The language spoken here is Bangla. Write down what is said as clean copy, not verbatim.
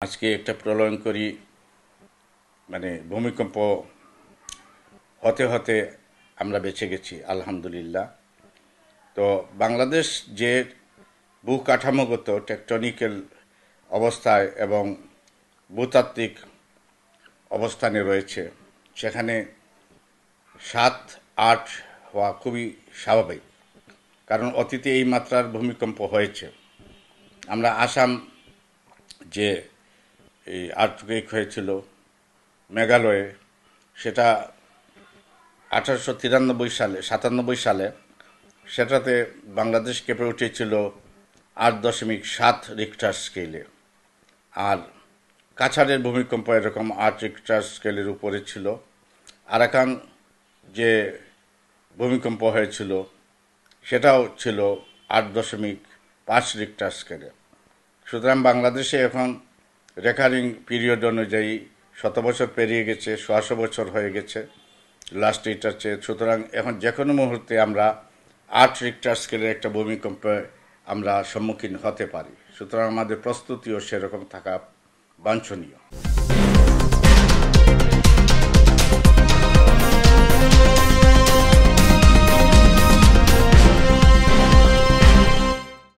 আজকে একটা প্রলয়ঙ্করী ভূমিকম্প হতে হতে আমরা বেঁচে গেছি আলহামদুলিল্লাহ। তো বাংলাদেশ যে ভূকাঠামোগত টেকটনিক্যাল অবস্থায় এবং ভূতাত্ত্বিক অবস্থানে রয়েছে, সেখানে 7-8 হওয়া খুবই স্বাভাবিক, কারণ অতীতে এই মাত্রার ভূমিকম্প হয়েছে। আমরা আসাম যে এই আর্থকুয়েক হয়েছিল মেঘালয়ে, সেটা 1893 সালে সেটাতে বাংলাদেশ কেঁপে উঠেছিল 8.7 রিক্টার স্কেলে। আর কাছাড়ের ভূমিকম্প এরকম 8 রিক্টার স্কেলের উপরে ছিল। আরাকান যে ভূমিকম্প হয়েছিল সেটাও ছিল 8.5 রিক্টার স্কেলে। সুতরাং বাংলাদেশে এখন রেকারিং পিরিয়ড অনুযায়ী 100 বছর পেরিয়ে গেছে, 100 বছর হয়ে গেছে লাস্ট এটার চেয়ে। সুতরাং এখন যে কোনো মুহূর্তে আমরা 8 রিক্টার স্কেলের একটা ভূমিকম্পে আমরা সম্মুখীন হতে পারি। সুতরাং আমাদের প্রস্তুতিও সেরকম থাকা বাঞ্ছনীয়।